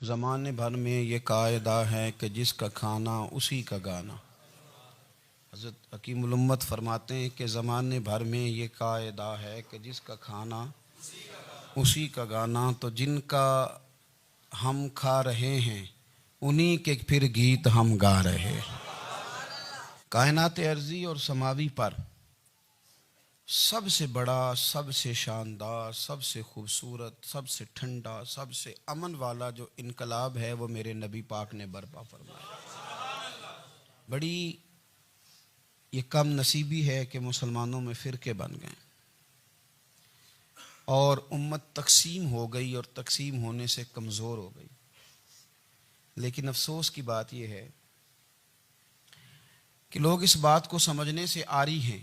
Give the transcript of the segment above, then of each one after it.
زمانے بھر میں یہ قاعدہ ہے کہ جس کا کھانا اسی کا گانا۔ حضرت حکیم الامت فرماتے ہیں کہ زمانے بھر میں یہ قاعدہ ہے کہ جس کا کھانا اسی کا گانا، تو جن کا ہم کھا رہے ہیں انہی کے پھر گیت ہم گا رہے ہیں۔ کائنات ارضی اور سماوی پر سب سے بڑا، سب سے شاندار، سب سے خوبصورت، سب سے ٹھنڈا، سب سے امن والا جو انقلاب ہے وہ میرے نبی پاک نے برپا فرمایا۔ بڑی یہ کم نصیبی ہے کہ مسلمانوں میں فرقے بن گئے اور امت تقسیم ہو گئی اور تقسیم ہونے سے کمزور ہو گئی۔ لیکن افسوس کی بات یہ ہے کہ لوگ اس بات کو سمجھنے سے عاری ہیں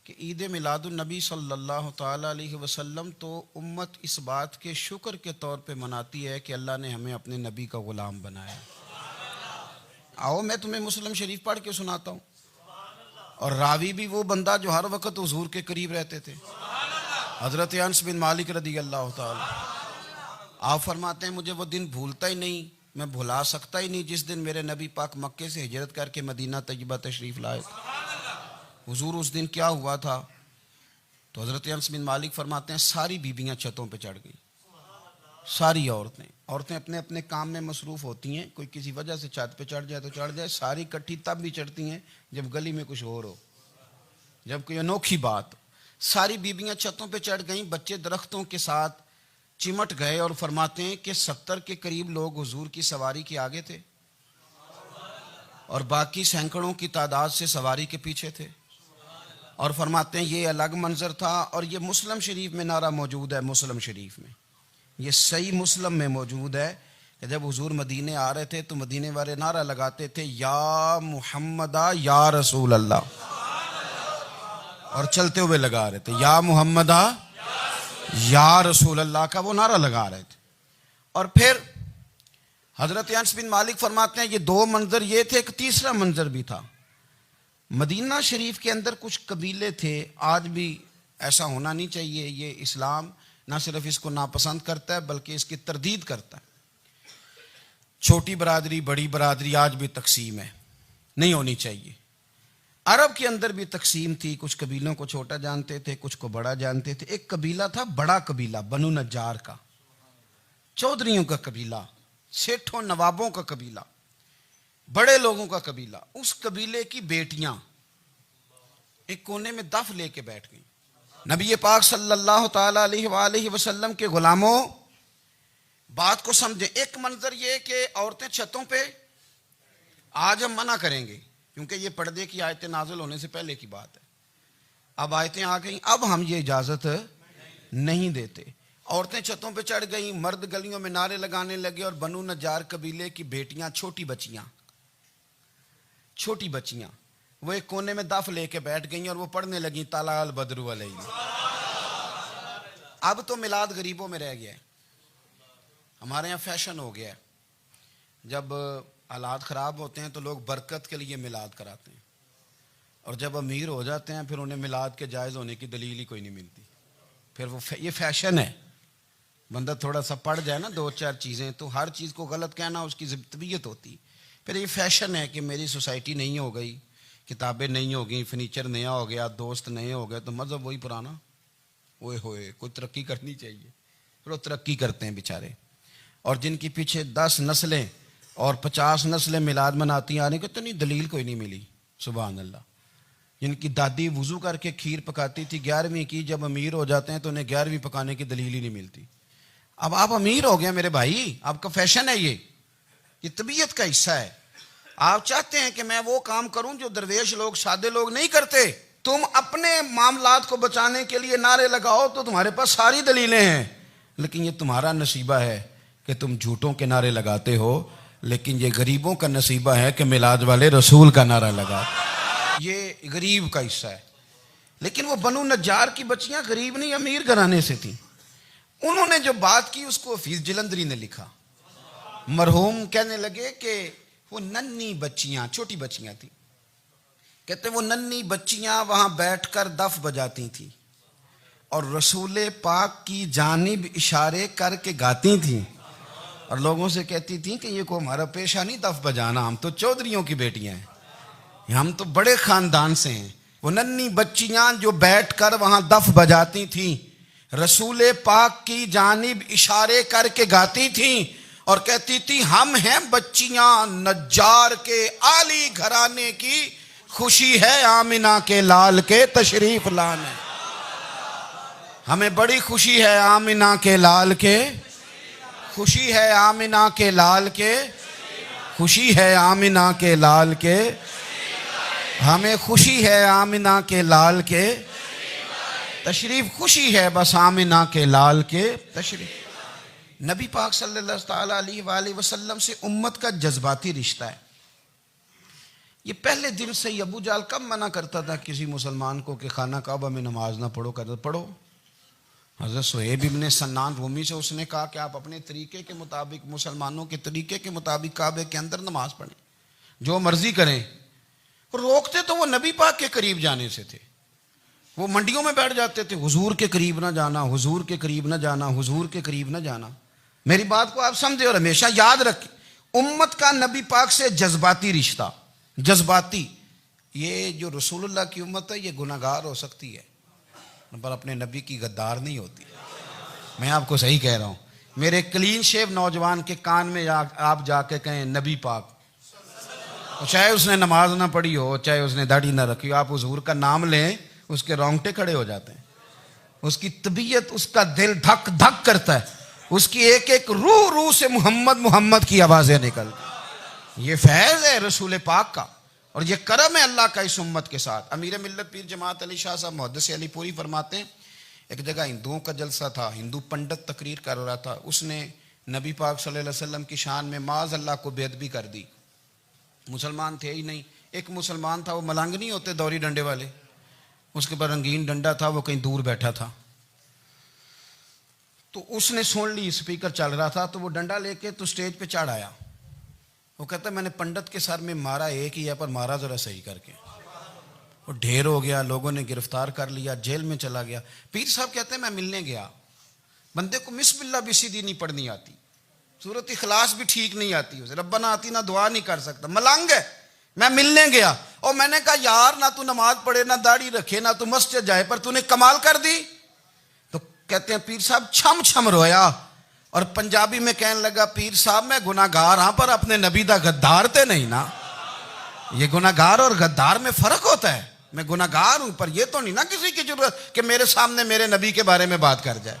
کہ عید میلاد النبی صلی اللہ تعالیٰ علیہ وسلم تو امت اس بات کے شکر کے طور پہ مناتی ہے کہ اللہ نے ہمیں اپنے نبی کا غلام بنایا۔ آؤ میں تمہیں مسلم شریف پڑھ کے سناتا ہوں، اور راوی بھی وہ بندہ جو ہر وقت حضور کے قریب رہتے تھے، حضرت انس بن مالک رضی اللہ تعالیٰ۔ آپ فرماتے ہیں مجھے وہ دن بھولتا ہی نہیں، میں بھلا سکتا ہی نہیں جس دن میرے نبی پاک مکے سے ہجرت کر کے مدینہ طیبہ تشریف لائے تھے۔ حضور اس دن کیا ہوا تھا؟ تو حضرت انس بن مالک فرماتے ہیں ساری بیبیاں چھتوں پہ چڑھ گئیں، ساری عورتیں اپنے اپنے کام میں مصروف ہوتی ہیں، کوئی کسی وجہ سے چھت پہ چڑھ جائے تو چڑھ جائے، ساری کٹھی تب بھی چڑھتی ہیں جب گلی میں کچھ اور ہو، جب کوئی انوکھی بات۔ ساری بیبیاں چھتوں پہ چڑھ گئیں، بچے درختوں کے ساتھ چمٹ گئے، اور فرماتے ہیں کہ 70 کے قریب لوگ حضور کی سواری کے آگے تھے اور باقی سینکڑوں کی تعداد سے سواری کے پیچھے تھے، اور فرماتے ہیں یہ الگ منظر تھا۔ اور یہ مسلم شریف میں نعرہ موجود ہے، مسلم شریف میں یہ صحیح مسلم میں موجود ہے کہ جب حضور مدینے آ رہے تھے تو مدینے والے نعرہ لگاتے تھے یا محمدہ یا رسول اللہ، اور چلتے ہوئے لگا رہے تھے یا محمدہ یا رسول اللہ کا وہ نعرہ لگا رہے تھے۔ اور پھر حضرت انس بن مالک فرماتے ہیں یہ دو منظر یہ تھے، ایک تیسرا منظر بھی تھا۔ مدینہ شریف کے اندر کچھ قبیلے تھے، آج بھی ایسا ہونا نہیں چاہیے، یہ اسلام نہ صرف اس کو ناپسند کرتا ہے بلکہ اس کی تردید کرتا ہے۔ چھوٹی برادری بڑی برادری آج بھی تقسیم ہے، نہیں ہونی چاہیے۔ عرب کے اندر بھی تقسیم تھی، کچھ قبیلوں کو چھوٹا جانتے تھے، کچھ کو بڑا جانتے تھے۔ ایک قبیلہ تھا بڑا قبیلہ، بنو نجار کا، چودھریوں کا قبیلہ، سیٹھوں نوابوں کا قبیلہ، بڑے لوگوں کا قبیلہ۔ اس قبیلے کی بیٹیاں ایک کونے میں دف لے کے بیٹھ گئیں۔ نبی پاک صلی اللہ تعالیٰ علیہ وآلہ وسلم کے غلاموں بات کو سمجھیں۔ ایک منظر یہ کہ عورتیں چھتوں پہ، آج ہم منع کریں گے کیونکہ یہ پردے کی آیتیں نازل ہونے سے پہلے کی بات ہے، اب آیتیں آ گئیں، اب ہم یہ اجازت نہیں دیتے۔ عورتیں چھتوں پہ چڑھ گئیں، مرد گلیوں میں نعرے لگانے لگے، اور بنو نجار قبیلے کی بیٹیاں، چھوٹی بچیاں وہ ایک کونے میں دف لے کے بیٹھ گئیں اور وہ پڑھنے لگیں طلع البدر علینا۔ اب تو میلاد غریبوں میں رہ گیا ہے، ہمارے یہاں فیشن ہو گیا ہے، جب حالات خراب ہوتے ہیں تو لوگ برکت کے لیے میلاد کراتے ہیں، اور جب امیر ہو جاتے ہیں پھر انہیں میلاد کے جائز ہونے کی دلیل ہی کوئی نہیں ملتی، پھر وہ یہ فیشن ہے۔ بندہ تھوڑا سا پڑھ جائے نا دو چار چیزیں تو ہر چیز کو غلط کہنا اس کی طبیعت ہوتی، پھر یہ فیشن ہے کہ میری سوسائٹی نہیں ہو گئی، کتابیں نہیں ہو گئیں، فرنیچر نیا ہو گیا، دوست نئے ہو گئے، تو مذہب وہی پرانا۔ اوئے ہوئے کوئی ترقی کرنی چاہیے، پھر وہ ترقی کرتے ہیں بیچارے، اور جن کی پیچھے 10 نسلیں اور 50 نسلیں میلاد مناتی آنے کو تو نہیں دلیل کوئی نہیں ملی، سبحان اللہ۔ جن کی دادی وضو کر کے کھیر پکاتی تھی 11ویں کی، جب امیر ہو جاتے ہیں تو انہیں 11ویں پکانے کی دلیل ہی نہیں ملتی۔ اب آپ امیر ہو گئے میرے بھائی، آپ کا فیشن ہے، یہ طبیعت کا حصہ ہے۔ آپ چاہتے ہیں کہ میں وہ کام کروں جو درویش لوگ، سادے لوگ نہیں کرتے۔ تم اپنے معاملات کو بچانے کے لیے نعرے لگاؤ تو تمہارے پاس ساری دلیلیں ہیں، لیکن یہ تمہارا نصیبہ ہے کہ تم جھوٹوں کے نعرے لگاتے ہو، لیکن یہ غریبوں کا نصیبہ ہے کہ میلاد والے رسول کا نعرہ لگاتے، یہ غریب کا حصہ ہے۔ لیکن وہ بنو نجار کی بچیاں غریب نہیں، امیر گھرانے سے تھیں۔ انہوں نے جو بات کی اس کو حفیظ جلندری نے لکھا۔ مرحوم کہنے لگے کہ وہ ننھی بچیاں، چھوٹی بچیاں تھیں، کہتے وہ ننھی بچیاں وہاں بیٹھ کر دف بجاتی تھیں اور رسول پاک کی جانب اشارے کر کے گاتی تھیں، اور لوگوں سے کہتی تھیں کہ یہ کو ہمارا پیشہ نہیں دف بجانا، ہم تو چودھریوں کی بیٹیاں ہیں، ہم تو بڑے خاندان سے ہیں۔ وہ ننھی بچیاں جو بیٹھ کر وہاں دف بجاتی تھیں، رسول پاک کی جانب اشارے کر کے گاتی تھیں اور کہتی تھی ہم ہیں بچیاں نجار کے عالی گھرانے کی، خوشی ہے آمنہ کے لال کے تشریف لانے، ہمیں بڑی خوشی ہے آمنہ کے لال کے، خوشی ہے آمنہ کے لال کے، خوشی ہے آمنہ کے لال کے، ہمیں خوشی ہے آمنہ کے لال کے تشریف، خوشی ہے بس آمنہ کے لال کے تشریف۔ نبی پاک صلی اللہ تعالیٰ علیہ وآلہ وسلم سے امت کا جذباتی رشتہ ہے۔ یہ پہلے دن سے ہی ابو جہل کب منع کرتا تھا کسی مسلمان کو کہ خانہ کعبہ میں نماز نہ پڑھو، کہتا پڑھو۔ حضرت صہیب ابن سنان رومی سے اس نے کہا کہ آپ اپنے طریقے کے مطابق، مسلمانوں کے طریقے کے مطابق کعبے کے اندر نماز پڑھیں، جو مرضی کریں۔ روکتے تو وہ نبی پاک کے قریب جانے سے تھے، وہ منڈیوں میں بیٹھ جاتے تھے، حضور کے قریب نہ جانا، حضور کے قریب نہ جانا، حضور کے قریب نہ جانا۔ میری بات کو آپ سمجھے اور ہمیشہ یاد رکھیں، امت کا نبی پاک سے جذباتی رشتہ، جذباتی۔ یہ جو رسول اللہ کی امت ہے یہ گناہگار ہو سکتی ہے پر اپنے نبی کی غدار نہیں ہوتی۔ میں آپ کو صحیح کہہ رہا ہوں۔ میرے کلین شیو نوجوان کے کان میں آپ جا کے کہیں نبی پاک، چاہے اس نے نماز نہ پڑھی ہو، چاہے اس نے داڑھی نہ رکھی ہو، آپ حضور کا نام لیں اس کے رونگٹے کھڑے ہو جاتے ہیں، اس کی طبیعت، اس کا دل دھک دھک کرتا ہے، اس کی ایک ایک روح سے محمد محمد کی آوازیں نکلتی۔ یہ فیض ہے رسول پاک کا اور یہ کرم ہے اللہ کا اس امت کے ساتھ۔ امیر ملت پیر جماعت علی شاہ صاحب محدث علی پوری فرماتے ہیں ایک جگہ ہندوؤں کا جلسہ تھا، ہندو پنڈت تقریر کر رہا تھا، اس نے نبی پاک صلی اللہ علیہ وسلم کی شان میں معاذ اللہ کو بے ادبی کر دی۔ مسلمان تھے ہی نہیں، ایک مسلمان تھا، وہ ملنگ نہیں ہوتے دوری ڈنڈے والے، اس کے پر رنگین ڈنڈا تھا، وہ کہیں دور بیٹھا تھا، تو اس نے سن لی اسپیکر چل رہا تھا، تو وہ ڈنڈا لے کے تو سٹیج پہ چڑھ آیا۔ وہ کہتا ہے میں نے پنڈت کے سر میں مارا ایک ہی ہے پر مارا ذرا صحیح کر کے، وہ ڈھیر ہو گیا، لوگوں نے گرفتار کر لیا، جیل میں چلا گیا۔ پیر صاحب کہتے ہیں میں ملنے گیا، بندے کو بسم اللہ بھی سیدھی نہیں پڑھنی آتی، سورۃ اخلاص بھی ٹھیک نہیں آتی، اسے ربنا آتینا دعا نہیں کر سکتا، ملنگ ہے۔ میں ملنے گیا اور میں نے کہا یار نہ تو نماز پڑھے، نہ داڑھی رکھے، نہ تو مسجد جائے، پر تو نے کمال کر دی۔ تو کہتے ہیں پیر صاحب چھم چھم رویا اور پنجابی میں کہنے لگا پیر صاحب میں گناہگار ہاں پر اپنے نبی دا غدار تے نہیں نا۔ یہ گناہگار اور غدار میں فرق ہوتا ہے، میں گناہگار ہوں پر یہ تو نہیں نا کسی کی ضرورت کہ میرے سامنے میرے نبی کے بارے میں بات کر جائے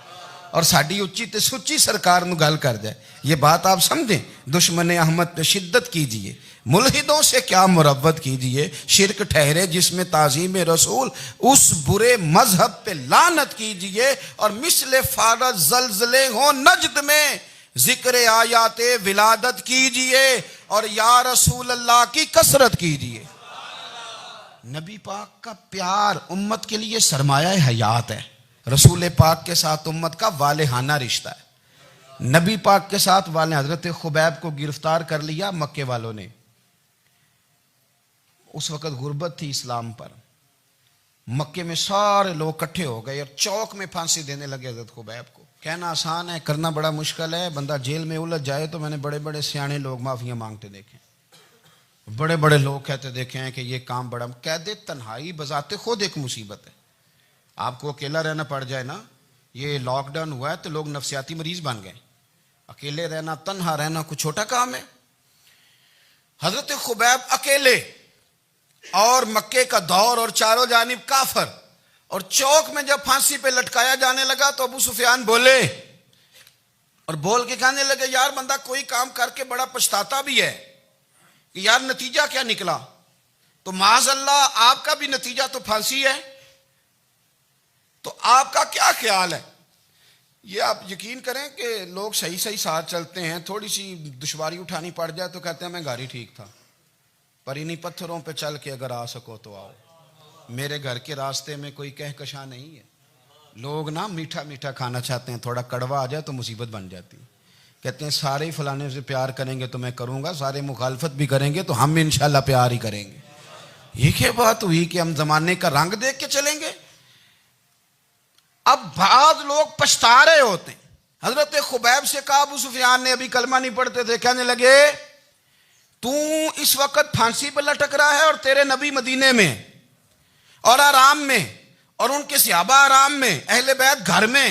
اور ساڈی اچھی تے سچی سرکار نو گل کر جائے۔ یہ بات آپ سمجھیں، دشمن احمد پہ شدت کیجئے، ملحدوں سے کیا مروت کیجئے، شرک ٹھہرے جس میں تعظیم رسول، اس برے مذہب پہ لعنت کیجئے، اور مثل فارض زلزلے ہوں نجد میں ذکر آیات ولادت کیجئے اور یا رسول اللہ کی کثرت کیجئے۔ نبی پاک کا پیار امت کے لیے سرمایہ حیات ہے۔ رسول پاک کے ساتھ امت کا والہانہ رشتہ ہے۔ نبی پاک کے ساتھ والے، حضرت خبیب کو گرفتار کر لیا مکے والوں نے، اس وقت غربت تھی اسلام پر، مکے میں سارے لوگ کٹھے ہو گئے اور چوک میں پھانسی دینے لگے حضرت خبیب کو۔ کہنا آسان ہے، کرنا بڑا مشکل ہے۔ بندہ جیل میں الجھ جائے تو میں نے بڑے بڑے سیانے لوگ معافیاں مانگتے دیکھے، بڑے بڑے لوگ کہتے دیکھے ہیں کہ یہ کام بڑا، قید تنہائی بذات خود ایک مصیبت ہے۔ آپ کو اکیلا رہنا پڑ جائے نا، یہ لاک ڈاؤن ہوا ہے تو لوگ نفسیاتی مریض بن گئے، اکیلے رہنا، تنہا رہنا کوئی چھوٹا کام ہے۔ حضرت خبیب اکیلے اور مکے کا دور اور چاروں جانب کافر، اور چوک میں جب پھانسی پہ لٹکایا جانے لگا تو ابو سفیان بولے اور بول کے کہنے لگے یار بندہ کوئی کام کر کے بڑا پچھتاتا بھی ہے کہ یار نتیجہ کیا نکلا، تو معاذ اللہ آپ کا بھی نتیجہ تو پھانسی ہے، تو آپ کا کیا خیال ہے؟ یہ آپ یقین کریں کہ لوگ صحیح صحیح ساتھ چلتے ہیں، تھوڑی سی دشواری اٹھانی پڑ جائے تو کہتے ہیں میں گاڑی ٹھیک تھا، پر انہی پتھروں پہ چل کے اگر آ سکو تو آؤ۔ میرے گھر کے راستے میں کوئی کہکشاں نہیں ہے، لوگ نا میٹھا میٹھا کھانا چاہتے ہیں، تھوڑا کڑوا آ جائے تو مصیبت بن جاتی ہے۔ کہتے ہیں سارے فلانے سے پیار کریں گے تو میں کروں گا، سارے مخالفت بھی کریں گے تو ہم انشاءاللہ پیار ہی کریں گے۔ یہ کیا بات ہوئی کہ ہم زمانے کا رنگ دیکھ کے چلیں گے؟ اب بعض لوگ پچھتا رہے ہوتے ہیں، حضرت خبیب سے کہا ابو سفیان نے، ابھی کلمہ نہیں پڑھتے تھے، کہنے لگے تو اس وقت پھانسی پہ لٹک رہا ہے اور تیرے نبی مدینے میں اور آرام میں، اور ان کے صحابہ آرام میں، اہل بیت گھر میں،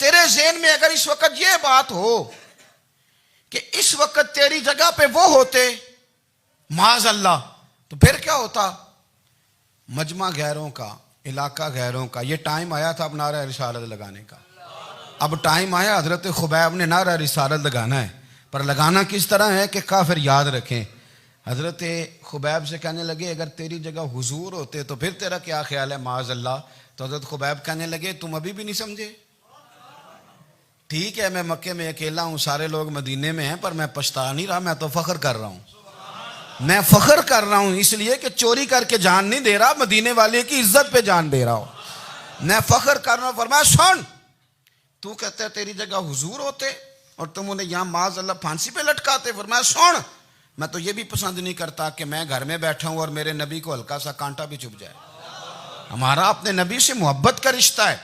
تیرے ذہن میں اگر اس وقت یہ بات ہو کہ اس وقت تیری جگہ پہ وہ ہوتے معاذ اللہ، تو پھر کیا ہوتا؟ مجمع غیروں کا، علاقہ غیروں کا، یہ ٹائم آیا تھا اب نعرہ رسالت لگانے کا، اب ٹائم آیا حضرت خبیب نے نعرہ رسالت لگانا ہے، پر لگانا کس طرح ہے کہ کافر یاد رکھیں۔ حضرت خبیب سے کہنے لگے اگر تیری جگہ حضور ہوتے تو پھر تیرا کیا خیال ہے معاذ اللہ؟ تو حضرت خبیب کہنے لگے تم ابھی بھی نہیں سمجھے؟ ٹھیک ہے میں مکے میں اکیلا ہوں، سارے لوگ مدینے میں ہیں، پر میں پچھتا نہیں رہا، میں تو فخر کر رہا ہوں، میں فخر کر رہا ہوں اس لیے کہ چوری کر کے جان نہیں دے رہا، مدینے والے کی عزت پہ جان دے رہا ہوں، میں فخر کر رہا ہوں۔ فرمایا سن، تو کہتا ہے تیری جگہ حضور ہوتے اور تم انہیں یہاں معاذ اللہ پھانسی پہ لٹکاتے۔ فرمایا سن، میں تو یہ بھی پسند نہیں کرتا کہ میں گھر میں بیٹھا ہوں اور میرے نبی کو ہلکا سا کانٹا بھی چبھ جائے، ہمارا اپنے نبی سے محبت کا رشتہ ہے،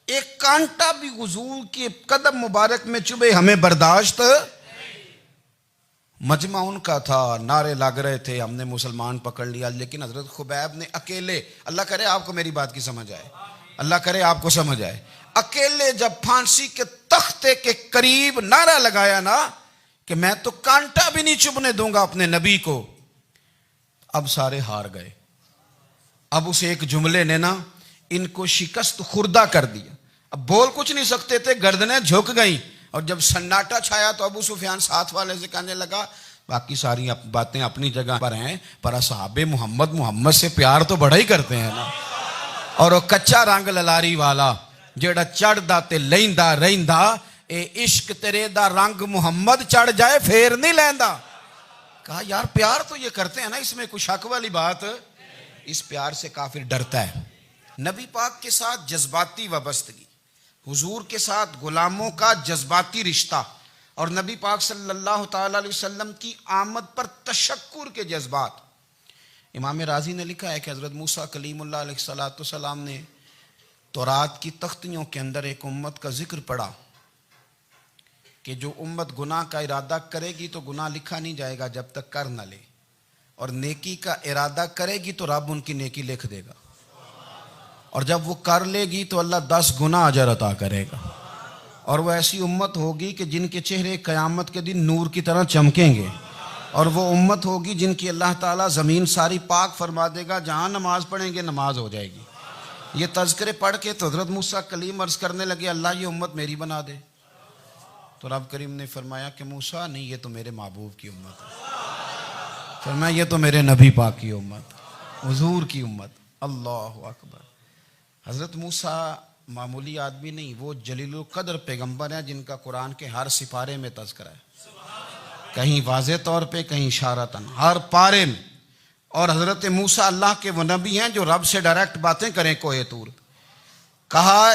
ایک کانٹا بھی حضور کے قدم مبارک میں چبھے ہمیں برداشت۔ مجمع ان کا تھا، نعرے لگ رہے تھے، ہم نے مسلمان پکڑ لیا، لیکن حضرت خبیب نے اکیلے، اللہ کرے آپ کو میری بات کی سمجھ آئے، اللہ کرے آپ کو سمجھ آئے، اکیلے جب پھانسی کے تختے کے قریب نعرہ لگایا نا کہ میں تو کانٹا بھی نہیں چبھنے دوں گا اپنے نبی کو، اب سارے ہار گئے۔ اب اس ایک جملے نے نا ان کو شکست خوردہ کر دیا، اب بول کچھ نہیں سکتے تھے، گردنیں جھک گئیں، اور جب سناٹا چھایا تو ابو سفیان ساتھ والے سے کہنے لگا باقی ساری باتیں اپنی جگہ پر ہیں، پر اصحاب محمد سے پیار تو بڑا ہی کرتے ہیں نا، اور وہ کچا رنگ للاری والا جیڑا چڑھ دا تے لیندا رہندا، اے عشق تیرے دا رنگ محمد چڑھ جائے پھر نہیں لیندا۔ کہا یار پیار تو یہ کرتے ہیں نا، اس میں کوئی شک والی بات، اس پیار سے کافر ڈرتا ہے۔ نبی پاک کے ساتھ جذباتی وابستگی، حضور کے ساتھ غلاموں کا جذباتی رشتہ، اور نبی پاک صلی اللہ تعالی علیہ وسلم کی آمد پر تشکر کے جذبات۔ امام رازی نے لکھا ہے کہ حضرت موسیٰ کلیم اللہ علیہ السلام نے تورات کی تختیوں کے اندر ایک امت کا ذکر پڑھا کہ جو امت گناہ کا ارادہ کرے گی تو گناہ لکھا نہیں جائے گا جب تک کر نہ لے، اور نیکی کا ارادہ کرے گی تو رب ان کی نیکی لکھ دے گا، اور جب وہ کر لے گی تو اللہ 10 گنا اجر عطا کرے گا، اور وہ ایسی امت ہوگی کہ جن کے چہرے قیامت کے دن نور کی طرح چمکیں گے، اور وہ امت ہوگی جن کی اللہ تعالیٰ زمین ساری پاک فرما دے گا، جہاں نماز پڑھیں گے نماز ہو جائے گی۔ یہ تذکرے پڑھ کے تو حضرت موسیٰ کلیم عرض کرنے لگے اللہ یہ امت میری بنا دے، تو رب کریم نے فرمایا کہ موسیٰ نہیں، یہ تو میرے محبوب کی امت ہے، فرمایا یہ تو میرے نبی پاک کی امت، حضور کی امت۔ اللہ اکبر۔ حضرت موسیٰ معمولی آدمی نہیں، وہ جلیل القدر پیغمبر ہیں جن کا قرآن کے ہر سپارے میں تذکرہ ہے، کہیں واضح طور پہ کہیں اشارتاً، ہر پارے میں۔ اور حضرت موسیٰ اللہ کے وہ نبی ہیں جو رب سے ڈائریکٹ باتیں کریں کوہ طور۔ کہا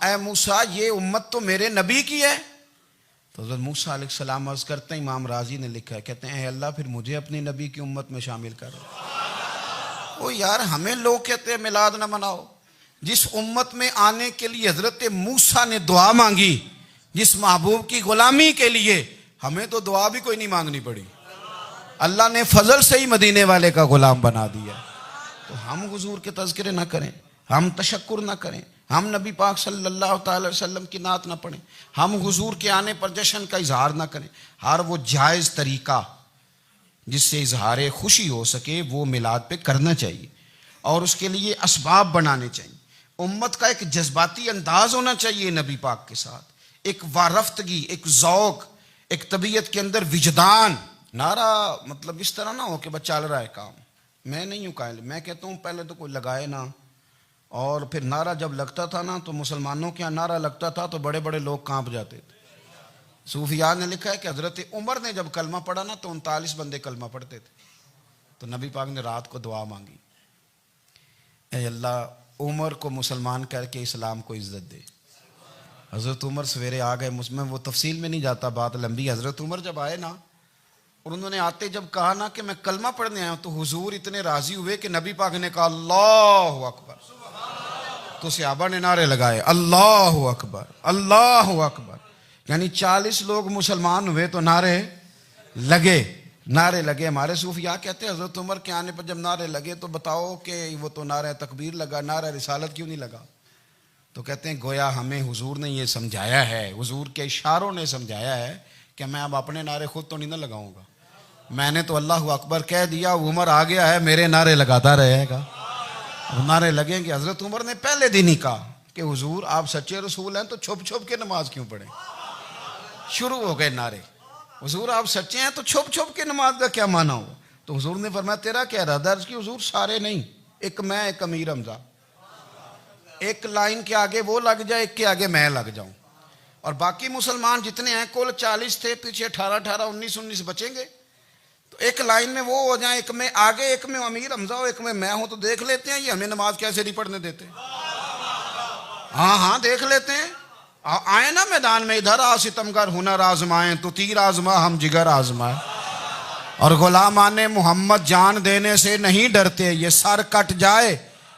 اے موسیٰ یہ امت تو میرے نبی کی ہے، تو حضرت موسیٰ علیہ السلام عرض کرتے ہیں، امام رازی نے لکھا ہے، کہتے ہیں اے اللہ پھر مجھے اپنی نبی کی امت میں شامل کر۔ او یار ہمیں لوگ کہتے ہیں میلاد نہ مناؤ، جس امت میں آنے کے لیے حضرت موسیٰ نے دعا مانگی، جس محبوب کی غلامی کے لیے، ہمیں تو دعا بھی کوئی نہیں مانگنی پڑی، اللہ نے فضل سے ہی مدینے والے کا غلام بنا دیا۔ تو ہم حضور کے تذکرے نہ کریں، ہم تشکر نہ کریں، ہم نبی پاک صلی اللہ تعالی وسلم کی نعت نہ پڑھیں، ہم حضور کے آنے پر جشن کا اظہار نہ کریں، ہر وہ جائز طریقہ جس سے اظہار خوشی ہو سکے وہ میلاد پہ کرنا چاہیے، اور اس کے لیے اسباب بنانے چاہیے۔ امت کا ایک جذباتی انداز ہونا چاہیے نبی پاک کے ساتھ، ایک وارفتگی، ایک ذوق، ایک طبیعت کے اندر وجدان۔ نعرہ مطلب اس طرح نہ ہو کہ بس چل رہا ہے کام، میں نہیں ہوں قائل، میں کہتا ہوں پہلے تو کوئی لگائے نا، اور پھر نعرہ جب لگتا تھا نا تو مسلمانوں کے یہاں نعرہ لگتا تھا تو بڑے بڑے لوگ کانپ جاتے تھے۔ صوفیاء نے لکھا ہے کہ حضرت عمر نے جب کلمہ پڑھا نا تو 39 بندے کلمہ پڑھتے تھے، تو نبی پاک نے رات کو دعا مانگی، اے اللہ عمر کو مسلمان کر کے اسلام کو عزت دے۔ حضرت عمر سویرے آ گئے، میں وہ تفصیل میں نہیں جاتا، بات لمبی۔ حضرت عمر جب آئے نا اور انہوں نے آتے جب کہا نا کہ میں کلمہ پڑھنے آیا ہوں، تو حضور اتنے راضی ہوئے کہ نبی پاک نے کہا اللہ اکبر، تو صحابہ نے نعرے لگائے اللہ اکبر اللہ اکبر، یعنی 40 لوگ مسلمان ہوئے تو نعرے لگے ہمارے صوفیاء کہتے ہیں حضرت عمر کے آنے پر جب نعرے لگے تو بتاؤ کہ وہ تو نعرہ تکبیر لگا، نعرہ رسالت کیوں نہیں لگا؟ تو کہتے ہیں گویا ہمیں حضور نے یہ سمجھایا ہے، حضور کے اشاروں نے سمجھایا ہے کہ میں اب اپنے نعرے خود تو نہیں نہ لگاؤں گا، میں نے تو اللہ اکبر کہہ دیا، عمر آ گیا ہے میرے نعرے لگاتا رہے گا، نعرے لگیں گے۔ حضرت عمر نے پہلے دن ہی کہا کہ حضور آپ سچے رسول ہیں تو چھپ چھپ کے نماز کیوں پڑھیں؟ شروع ہو گئے نعرے، حضور آپ سچے ہیں تو چھپ چھپ کے نماز کا کیا معنی ہو؟ تو حضور نے فرمایا تیرا کیا ارادہ؟ عرض کی حضور سارے نہیں، ایک میں ایک امیر حمزہ، ایک لائن کے آگے وہ لگ جائے، ایک کے آگے میں لگ جاؤں، اور باقی مسلمان جتنے ہیں کل 40 تھے، پیچھے 18 19 بچیں گے، تو ایک لائن میں وہ ہو جائیں، ایک میں آگے ایک میں امیر حمزہ ہو، ایک میں ہوں، تو دیکھ لیتے ہیں یہ ہمیں نماز کیسے نہیں پڑھنے دیتے۔ ہاں دیکھ لیتے ہیں، آئے نا میدان میں، ادھر آ ستمگر ہنر آزمائیں تو تیر آزما ہم جگر آزمائیں، اور غلامان محمد جان دینے سے نہیں ڈرتے، یہ سر کٹ جائے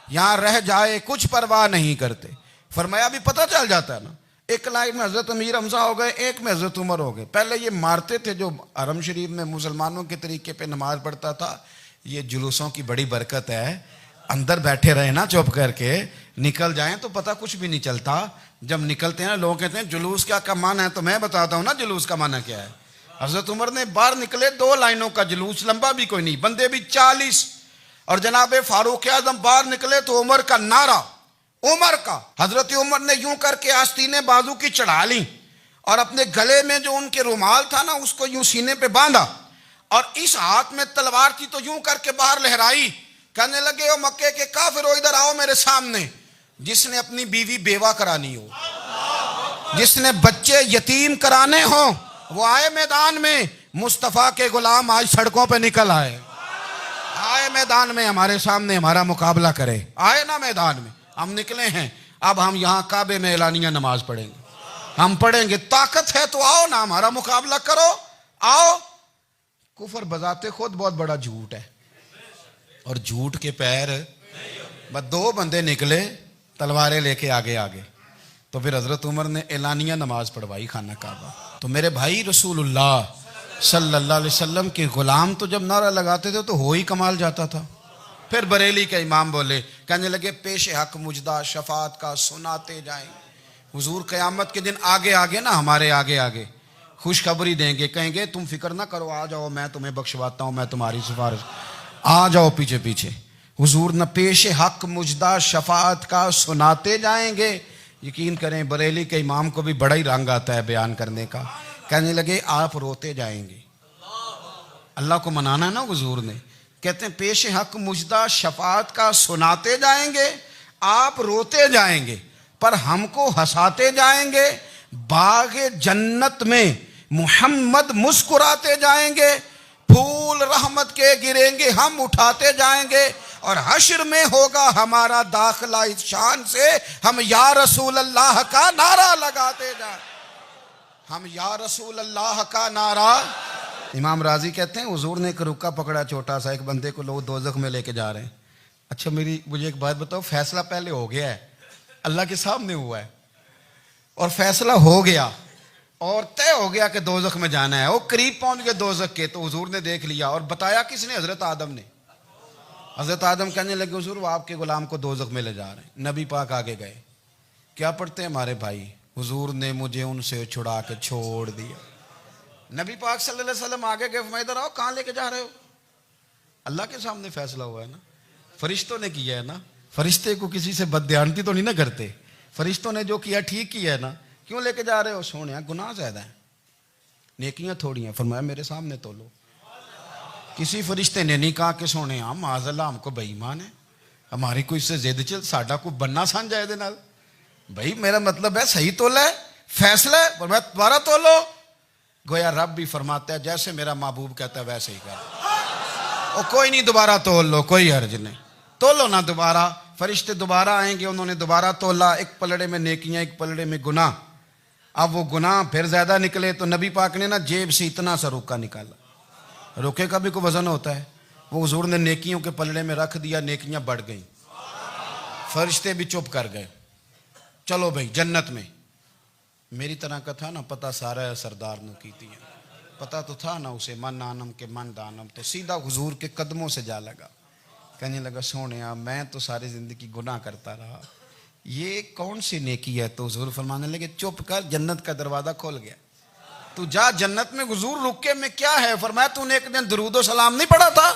یہاں رہ جائے کچھ پرواہ نہیں کرتے۔ فرمایا بھی پتہ چل جاتا ہے نا، ایک لائن میں حضرت امیر حمزہ ہو گئے، ایک میں حضرت عمر ہو گئے۔ پہلے یہ مارتے تھے جو حرم شریف میں مسلمانوں کے طریقے پہ نماز پڑھتا تھا، یہ جلوسوں کی بڑی برکت ہے، اندر بیٹھے رہے نا چپ کر کے، نکل جائیں تو پتہ کچھ بھی نہیں چلتا۔ جب نکلتے ہیں لوگ کہتے ہیں جلوس کیا معنی ہے، تو میں بتاتا ہوں نا جلوس کا معنی کیا ہے۔ حضرت عمر نے باہر نکلے 2 لائنوں کا جلوس، لمبا بھی کوئی نہیں، بندے بھی 40، اور جناب فاروق اعظم باہر نکلے تو عمر کا نعرہ، عمر کا، حضرت عمر نے یوں کر کے آستینیں بازو کی چڑھا لی، اور اپنے گلے میں جو ان کے رومال تھا نا اس کو یوں سینے پہ باندھا، اور اس ہاتھ میں تلوار تھی تو یوں کر کے باہر لہرائی، کہنے لگے او مکے کے کافرو ادھر آؤ میرے سامنے، جس نے اپنی بیوی بیوہ کرانی ہو، جس نے بچے یتیم کرانے ہوں، وہ آئے میدان میں، مصطفیٰ کے غلام آج سڑکوں پہ نکل آئے میدان میں ہمارے سامنے ہمارا مقابلہ کرے، آئے نا میدان میں، ہم نکلے ہیں، اب ہم یہاں کعبے میں اعلانیہ نماز پڑھیں گے، ہم پڑھیں گے، طاقت ہے تو آؤ نا ہمارا مقابلہ کرو، آؤ۔ کفر بذات خود بہت بڑا جھوٹ ہے، اور جھوٹ کے پیر، بس 2 بندے نکلے تلواریں لے کے آگے، تو پھر حضرت عمر نے اعلانیہ نماز پڑھوائی خانہ کعبہ۔ تو میرے بھائی رسول اللہ صلی اللہ علیہ وسلم کے غلام تو جب نعرہ لگاتے تھے تو ہو ہی کمال جاتا تھا۔ پھر بریلی کے امام بولے، کہنے لگے پیش حق مجدہ شفاعت کا سناتے جائیں، حضور قیامت کے دن آگے نا ہمارے آگے خوشخبری دیں گے، کہیں گے تم فکر نہ کرو، آ جاؤ میں تمہیں بخشواتا ہوں، میں تمہاری سفارش، آ جاؤ پیچھے۔ حضور نہ پیش حق مجدہ شفاعت کا سناتے جائیں گے۔ یقین کریں بریلی کے امام کو بھی بڑا ہی رنگ آتا ہے بیان کرنے کا، کہنے لگے آپ روتے جائیں گے، اللہ کو منانا نا حضور نے، کہتے ہیں پیش حق مجدہ شفاعت کا سناتے جائیں گے، آپ روتے جائیں گے پر ہم کو ہنساتے جائیں گے، باغ جنت میں محمد مسکراتے جائیں گے، پھول رحمت کے گریں گے ہم اٹھاتے جائیں گے، اور حشر میں ہوگا ہمارا داخلہ اس شان سے ہم یا رسول اللہ کا نعرہ لگاتے جائیں، ہم یا رسول اللہ کا نعرہ۔ امام راضی کہتے ہیں حضور نے ایک رکا پکڑا چھوٹا سا، ایک بندے کو لوگ دوزخ میں لے کے جا رہے ہیں۔ اچھا مجھے ایک بات بتاؤ، فیصلہ پہلے ہو گیا ہے، اللہ کے سامنے ہوا ہے، اور فیصلہ ہو گیا اور طے ہو گیا کہ دوزخ میں جانا ہے، وہ قریب پہنچ گئے دوزخ کے، تو حضور نے دیکھ لیا، اور بتایا کس نے؟ حضرت آدم نے۔ حضرت آدم کہنے لگے حضور وہ آپ کے غلام کو دوزخ میں لے جا رہے ہیں۔ نبی پاک آگے گئے، کیا پڑھتے ہیں ہمارے بھائی؟ حضور نے مجھے ان سے چھڑا کے چھوڑ دیا۔ نبی پاک صلی اللہ علیہ وسلم آگے گئے، فرمایا ادھر آؤ، کہاں لے کے جا رہے ہو؟ اللہ کے سامنے فیصلہ ہوا ہے نا، فرشتوں نے کیا ہے نا، فرشتے کو کسی سے بددیانتی تو نہیں نہ کرتے، فرشتوں نے جو کیا ٹھیک کیا ہے نا، کیوں لے کے جا رہے ہو؟ سونے گناہ زیادہ ہیں، نیکیاں تھوڑی ہیں، فرمایا میرے سامنے تولو۔ کسی فرشتے نے نہیں کہا کہ سونے معاذ اللہ ہم کو بے ایمان ہے، ہماری کوئی اس سے زد چل ساڈا کو بننا سان جائے دے نال، بھائی میرا مطلب ہے صحیح تولا ہے، فیصلہ ہے، فرمایا دوبارہ تولو۔ گویا رب بھی فرماتا ہے جیسے میرا محبوب کہتا ہے ویسے ہی کر، اور کوئی نہیں دوبارہ تول لو، کوئی حرج نہیں، تولو نہ دوبارہ۔ فرشتے دوبارہ آئیں گے، انہوں نے دوبارہ تولا، ایک پلڑے میں نیکیاں ایک پلڑے میں گناہ۔ اب وہ گناہ پھر زیادہ نکلے تو نبی پاک نے نا جیب سے اتنا سا روکا نکالا، روکے کا بھی کوئی وزن ہوتا ہے، وہ حضور نے نیکیوں کے پلڑے میں رکھ دیا، نیکیاں بڑھ گئیں۔ فرشتے بھی چپ کر گئے. چلو بھائی جنت میں. میری طرح کا تھا نا پتہ سارا ہے سردار نے کیتی ہے, پتہ تو تھا نا اسے من آنم کے من دانم, تو سیدھا حضور کے قدموں سے جا لگا. کہنے لگا سونیا میں تو ساری زندگی گناہ کرتا رہا, یہ کون سی نیکی ہے؟ تو حضور فرمانے لگے چپ کر, جنت کا دروازہ کھول گیا, تو جا جنت میں. حضور رکے میں کیا ہے؟ فرمایا تو نے ایک دن درود و سلام نہیں پڑھا تھا,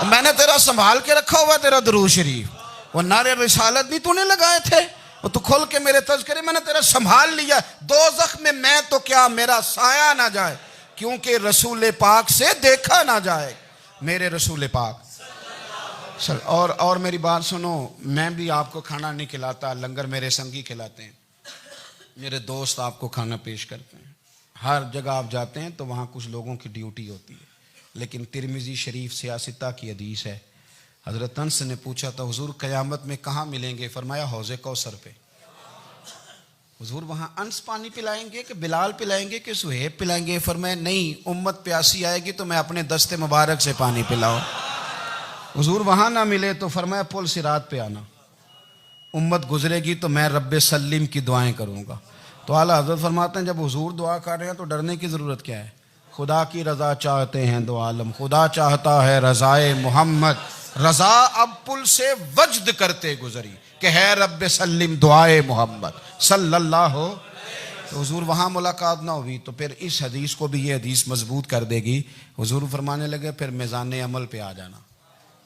میں نے تیرا سنبھال کے رکھا ہوا تیرا درود شریف, وہ نعرے رسالت نہیں تو نے لگائے تھے, وہ تو کھول کے میرے تذکرے میں نے تیرا سنبھال لیا. دوزخ میں تو کیا میرا سایہ نہ جائے, کیونکہ رسول پاک سے دیکھا نہ جائے. میرے رسول پاک. اور میری بات سنو, میں بھی آپ کو کھانا نہیں کھلاتا, لنگر میرے سنگی کھلاتے ہیں, میرے دوست آپ کو کھانا پیش کرتے ہیں. ہر جگہ آپ جاتے ہیں تو وہاں کچھ لوگوں کی ڈیوٹی ہوتی ہے. لیکن ترمذی شریف سیاستہ کی حدیث ہے, حضرت انس نے پوچھا تھا حضور قیامت میں کہاں ملیں گے؟ فرمایا حوض کوثر پہ. حضور وہاں انس پانی پلائیں گے کہ بلال پلائیں گے کہ سہیب پلائیں گے؟ فرمایا نہیں, امت پیاسی آئے گی تو میں اپنے دست مبارک سے پانی پلاؤں. حضور وہاں نہ ملے تو فرمایا پل صراط پہ آنا, امت گزرے گی تو میں رب سلم کی دعائیں کروں گا. تو اعلیٰ حضرت فرماتے ہیں جب حضور دعا کر رہے ہیں تو ڈرنے کی ضرورت کیا ہے؟ خدا کی رضا چاہتے ہیں دو عالم, خدا چاہتا ہے رضائے محمد, رضا اب پل سے وجد کرتے گزری کہ ہے رب سلم دعائے محمد صلی اللہ ہو. تو حضور وہاں ملاقات نہ ہوئی تو پھر اس حدیث کو بھی یہ حدیث مضبوط کر دے گی. حضور فرمانے لگے پھر میزان عمل پہ آ جانا,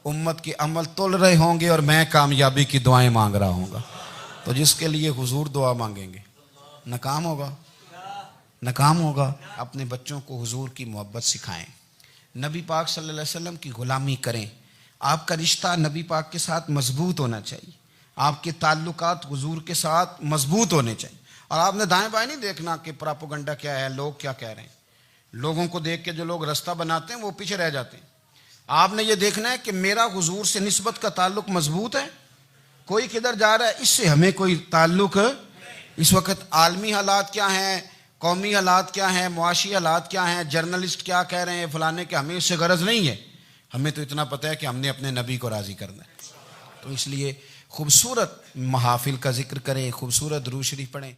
امت کے عمل تول رہے ہوں گے اور میں کامیابی کی دعائیں مانگ رہا ہوں گا. تو جس کے لیے حضور دعا مانگیں گے ناکام ہوگا, ناکام ہوگا. اپنے بچوں کو حضور کی محبت سکھائیں, نبی پاک صلی اللہ علیہ وسلم کی غلامی کریں. آپ کا رشتہ نبی پاک کے ساتھ مضبوط ہونا چاہیے, آپ کے تعلقات حضور کے ساتھ مضبوط ہونے چاہیے. اور آپ نے دائیں بائیں نہیں دیکھنا کہ پراپوگنڈا کیا ہے, لوگ کیا کہہ رہے ہیں. لوگوں کو دیکھ کے جو لوگ رستہ بناتے ہیں وہ پیچھے رہ جاتے ہیں. آپ نے یہ دیکھنا ہے کہ میرا حضور سے نسبت کا تعلق مضبوط ہے, کوئی کدھر جا رہا ہے اس سے ہمیں کوئی تعلق. اس وقت عالمی حالات کیا ہیں, قومی حالات کیا ہیں, معاشی حالات کیا ہیں, جرنلسٹ کیا کہہ رہے ہیں فلانے کے, ہمیں اس سے غرض نہیں ہے. ہمیں تو اتنا پتہ ہے کہ ہم نے اپنے نبی کو راضی کرنا ہے. تو اس لیے خوبصورت محافل کا ذکر کریں, خوبصورت درود شریف پڑھیں.